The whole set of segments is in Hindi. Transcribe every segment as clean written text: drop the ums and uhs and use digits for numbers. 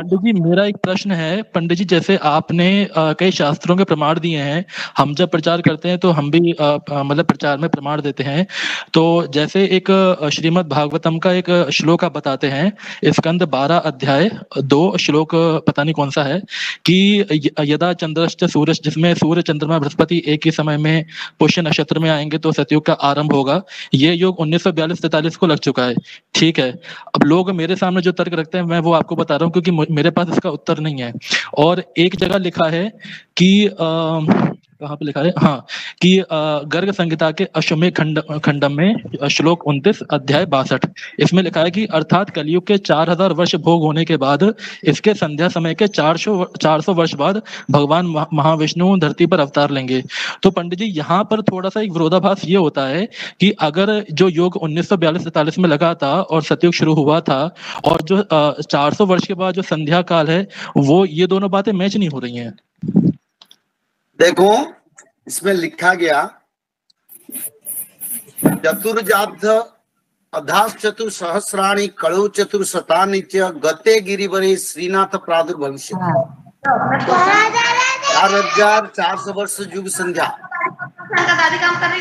पंडित जी मेरा एक प्रश्न है। पंडित जी जैसे आपने कई शास्त्रों के प्रमाण दिए हैं, हम जब प्रचार करते हैं तो हम भी मतलब प्रचार में प्रमाण देते हैं। तो जैसे एक श्रीमद् भागवतम का एक श्लोक आप बताते हैं, स्कंद 12 अध्याय 2 श्लोक, पता नहीं कौन सा है, कि यदा चंद्रश्च सूरज, जिसमें सूर्य चंद्रमा बृहस्पति एक ही समय में पुष्य नक्षत्र में आएंगे तो सतयुग का आरंभ होगा। ये युग 1942-43 को लग चुका है, ठीक है। अब लोग मेरे सामने जो तर्क रखते हैं मैं वो आपको बता रहा हूँ, क्योंकि मेरे पास इसका उत्तर नहीं है। और एक जगह लिखा है कि कहाँ पे लिखा है, हाँ, कि गर्ग संहिता के अश्वमेध खंडम में श्लोक 29 अध्याय 62, इसमें लिखा है कि अर्थात कलयुग के 4000 वर्ष भोग होने के बाद, इसके संध्या समय के 400 वर्ष बाद भगवान महाविष्णु धरती पर अवतार लेंगे। तो पंडित जी यहाँ पर थोड़ा सा एक विरोधाभास ये होता है कि अगर जो युग 1942-43 में लगा था और सतयुग शुरू हुआ था, और जो 400 वर्ष के बाद जो संध्या काल है, वो ये दोनों बातें मैच नहीं हो रही हैं। देखो इसमें लिखा गया चतुर्जाब्ध अधास चतुर्सहस्राणि कलु चतुर्शतानि च गते गिरिवरे श्रीनाथ प्रादुर्भविष्य। 4400 वर्ष युग संध्या,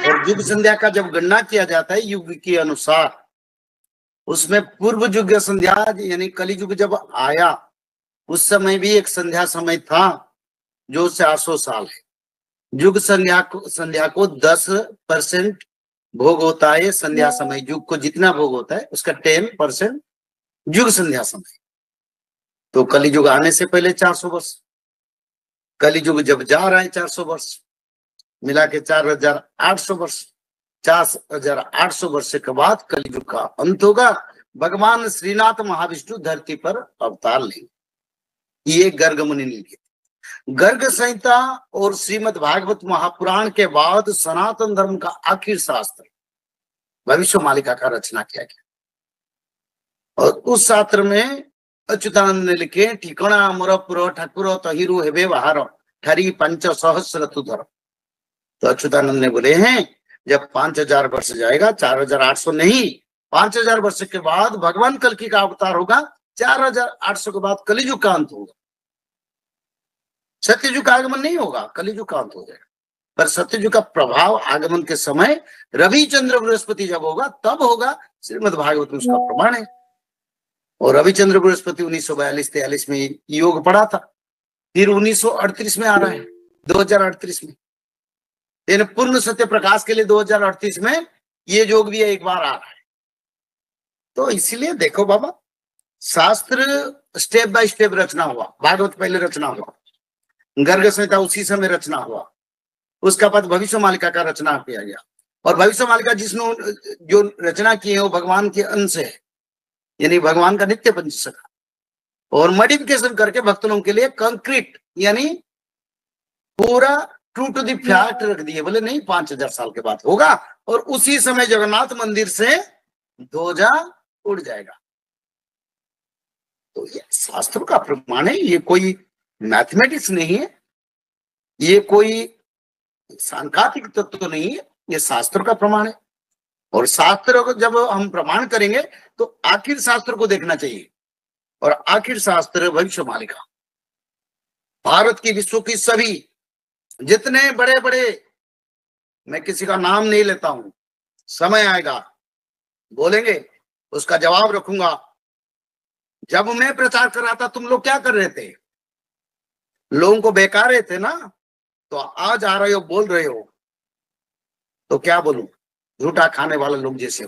और युग संध्या का जब गणना किया जाता है युग के अनुसार, उसमें पूर्व युग संध्या यानी कली युग जब आया उस समय भी एक संध्या समय था जो 400 साल है। युग संध्या को 10% भोग होता है संध्या समय। युग को जितना भोग होता है उसका 10% युग संध्या समय। तो कली युग आने से पहले 400 वर्ष, कली युग जब जा रहा है 400 वर्ष, मिला के 4800 वर्ष। 4800 वर्ष के बाद कलियुग का अंत होगा, भगवान श्रीनाथ महाविष्णु धरती पर अवतार लेंगे। ये गर्ग मुनि ने लिखे। गर्ग संहिता और श्रीमद् भागवत महापुराण के बाद सनातन धर्म का आखिर शास्त्र भविष्य मालिका का रचना किया गया, और उस शास्त्र में अच्युतानंद ने लिखे ठिकाना मुरपुर ठाकुर तहिरु हेबे बाहर ठरी 5 सहस्र तुधर। तो अच्युतानंद ने बोले हैं जब 5000 वर्ष जाएगा, 4800 नहीं, 5000 वर्ष के बाद भगवान कल्कि का अवतार होगा, 4800 के बाद कलियुग का अंत होगा। सत्ययुग का आगमन नहीं होगा, कलियुग का अंत हो जाएगा। पर सत्ययुग का प्रभाव आगमन के समय रविचंद्र बृहस्पति जब होगा तब होगा। श्रीमद् भागवत में उसका प्रमाण है। और रविचंद्र बृहस्पति 1942-43 में योग पड़ा था, फिर 1938 में आ रहा है, 2038 में, यानी पूर्ण सत्य प्रकाश के लिए 2038 में ये योग भी एक बार आ रहा है। तो इसलिए देखो बाबा, शास्त्र स्टेप बाय स्टेप रचना हुआ। भागवत पहले रचना हुआ, गर्ग संहिता उसी समय रचना हुआ, उसका बाद भविष्य मालिका का रचना किया गया। और भविष्य मालिका जिसने जो रचना की है वो भगवान के अंश है, यानी भगवान का नित्य पंचसखा, और मॉडिफिकेशन करके भक्त लोगों के लिए कंक्रीट यानी पूरा ट्रू टू दी फैक्ट रख दिए। बोले नहीं 5000 साल के बाद होगा, और उसी समय जगन्नाथ मंदिर से ध्वजा उड़ जाएगा। तो ये शास्त्रों का प्रमाण है, ये कोई मैथमेटिक्स नहीं है, ये कोई सांख्यिक तत्व तो नहीं है, ये शास्त्र का प्रमाण है। और शास्त्र को जब हम प्रमाण करेंगे तो आखिर शास्त्र को देखना चाहिए, और आखिर शास्त्र भविष्य मालिका। भारत की, विश्व की सभी जितने बड़े बड़े, मैं किसी का नाम नहीं लेता हूं, समय आएगा बोलेंगे, उसका जवाब रखूंगा। जब मैं प्रचार कर रहा था तुम लोग क्या कर रहे थे? लोगों को बेकार रहे थे ना, तो आज आ रहे हो बोल रहे हो, तो क्या बोलूं? झूठा खाने वाले लोग जैसे,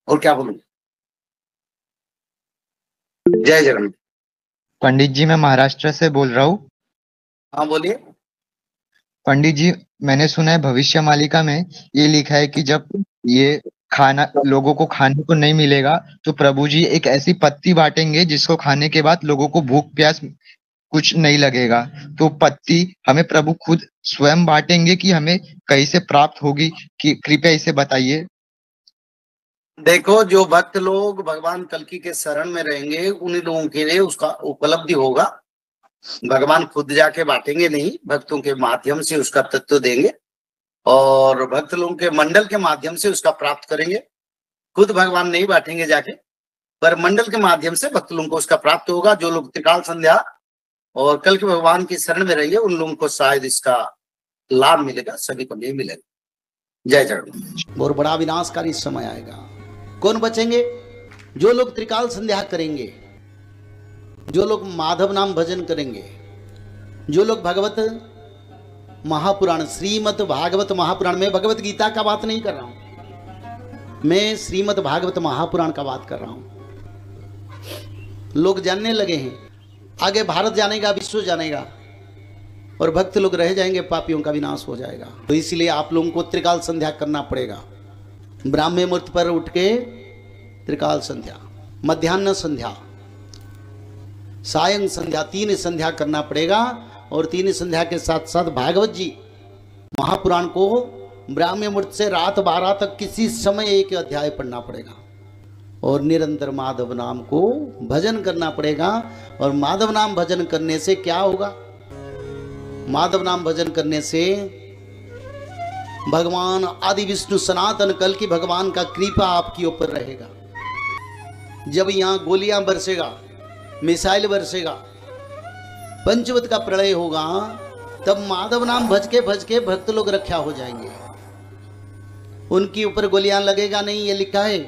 और क्या बोलूं? जय जगन्नाथ। पंडित जी मैं महाराष्ट्र से बोल रहा हूँ। हाँ बोलिए। पंडित जी मैंने सुना है भविष्य मालिका में ये लिखा है कि जब ये खाना लोगों को खाने को नहीं मिलेगा तो प्रभु जी एक ऐसी पत्ती बांटेंगे जिसको खाने के बाद लोगों को भूख प्यास कुछ नहीं लगेगा। तो पत्ती हमें प्रभु खुद स्वयं बांटेंगे कि हमें कहीं से प्राप्त होगी, कि कृपया इसे बताइए। देखो, जो भक्त लोग भगवान कल्कि के शरण में रहेंगे उन्हीं लोगों के लिए उसका उपलब्धि होगा। भगवान खुद जाके बांटेंगे नहीं, भक्तों के माध्यम से उसका तत्व देंगे, और भक्त लोगों के मंडल के माध्यम से उसका प्राप्त करेंगे। खुद भगवान नहीं बांटेंगे जाके, पर मंडल के माध्यम से भक्त लोगों को उसका प्राप्त होगा। जो लोग त्रिकाल संध्या और कल के भगवान की शरण में रहिए उन लोगों को शायद इसका लाभ मिलेगा, सभी को नहीं मिलेगा। जय जगन्नाथ। बहुत बड़ा विनाशकारी समय आएगा। कौन बचेंगे? जो लोग त्रिकाल संध्या करेंगे, जो लोग माधव नाम भजन करेंगे, जो लोग भगवत महापुराण, श्रीमद् भागवत महापुराण, में भगवत गीता का बात नहीं कर रहा हूं, मैं श्रीमद् भागवत महापुराण का बात कर रहा हूं। लोग जानने लगे हैं, आगे भारत जानेगा, विश्व जानेगा, और भक्त लोग रह जाएंगे, पापियों का विनाश हो जाएगा। तो इसलिए आप लोगों को त्रिकाल संध्या करना पड़ेगा। ब्राह्मी मुहूर्त पर उठ के त्रिकाल संध्या, मध्याह्न संध्या, सायं संध्या, 3 संध्या करना पड़ेगा। और 3 संध्या के साथ साथ भागवत जी महापुराण को ब्राह्मी मुहूर्त से रात 12 तक किसी समय एक अध्याय पढ़ना पड़ेगा। और निरंतर माधव नाम को भजन करना पड़ेगा। और माधव नाम भजन करने से क्या होगा? माधव नाम भजन करने से भगवान आदि विष्णु सनातन कल की भगवान का कृपा आपके ऊपर रहेगा। जब यहाँ गोलियां बरसेगा, मिसाइल बरसेगा, पंचवत का प्रलय होगा, तब माधव नाम भज के भक्त लोग रक्षा हो जाएंगे। उनके ऊपर गोलियां लगेगा नहीं, ये लिखा है।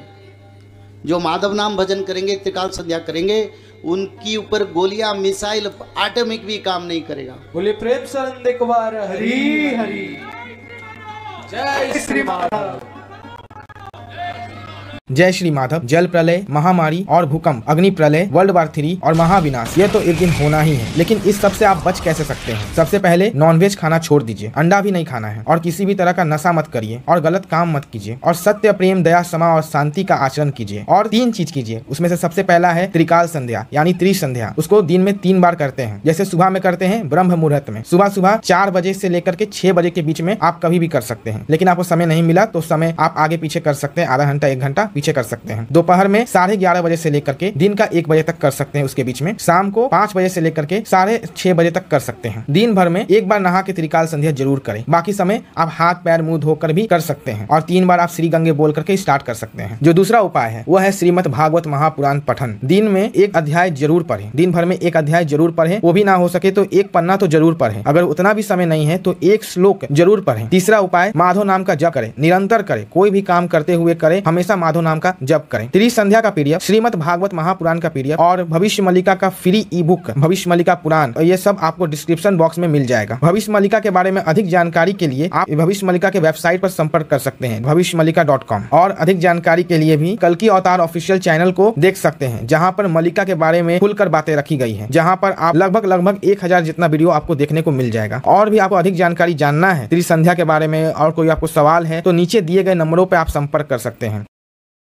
जो माधव नाम भजन करेंगे, त्रिकाल संध्या करेंगे, उनकी ऊपर गोलियां, मिसाइल, एटॉमिक भी काम नहीं करेगा। बोले प्रेम से एक बार हरि हरि। जय श्री माधव। जय श्री माधव। जल प्रलय, महामारी और भूकंप, अग्नि प्रलय, वर्ल्ड वार 3 और महाविनाश, ये तो एक दिन होना ही है। लेकिन इस सब से आप बच कैसे सकते हैं? सबसे पहले नॉनवेज खाना छोड़ दीजिए, अंडा भी नहीं खाना है, और किसी भी तरह का नशा मत करिए, और गलत काम मत कीजिए, और सत्य, प्रेम, दया, क्षमा और शांति का आचरण कीजिए। और 3 चीज कीजिए। उसमें से सबसे पहला है त्रिकाल संध्या यानी त्रिसंध्या। उसको दिन में 3 बार करते हैं। जैसे सुबह में करते हैं ब्रह्म मुहूर्त में, सुबह 4 बजे से लेकर के 6 बजे के बीच में आप कभी भी कर सकते हैं। लेकिन आपको समय नहीं मिला तो समय आप आगे पीछे कर सकते हैं, आधा घंटा 1 घंटा पीछे कर सकते हैं। दोपहर में 11:30 बजे से लेकर के दिन का 1 बजे तक कर सकते हैं, उसके बीच में। शाम को 5 बजे से लेकर के 6:30 बजे तक कर सकते हैं। दिन भर में 1 बार नहा के त्रिकाल संध्या जरूर करें। बाकी समय आप हाथ पैर मुंह धोकर भी कर सकते हैं, और 3 बार आप श्री गंगे बोल करके स्टार्ट कर सकते हैं। जो दूसरा उपाय है वो है श्रीमद् भागवत महापुराण पठन। दिन में 1 अध्याय जरूर पढ़ें, दिन भर में 1 अध्याय जरूर पढ़ें। वो भी ना हो सके तो 1 पन्ना तो जरूर पढ़ें। अगर उतना भी समय नहीं है तो 1 श्लोक जरूर पढ़ें। तीसरा उपाय, माधव नाम का जप करें, निरंतर करें, कोई भी काम करते हुए करें, हमेशा माधव नाम का जप करें। त्रिसंध्या का पीडीएफ, श्रीमद् भागवत महापुराण का पीडीएफ और भविष्य मल्लिका का फ्री ई बुक भविष्य मल्लिका पुराण, ये सब आपको डिस्क्रिप्शन बॉक्स में मिल जाएगा। भविष्य मल्लिका के बारे में अधिक जानकारी के लिए आप भविष्य मल्लिका के वेबसाइट पर संपर्क कर सकते हैं, भविष्यमल्लिका.com। और अधिक जानकारी के लिए भी कल्कि अवतार ऑफिशियल चैनल को देख सकते हैं, जहां पर मल्लिका के बारे में खुलकर बातें रखी गई है, जहां पर आप लगभग 1000 जितना वीडियो आपको देखने को मिल जाएगा। और भी आपको अधिक जानकारी जानना है त्रिसंध्या के बारे में और कोई आपको सवाल है तो नीचे दिए गए नंबरों पर आप संपर्क कर सकते हैं।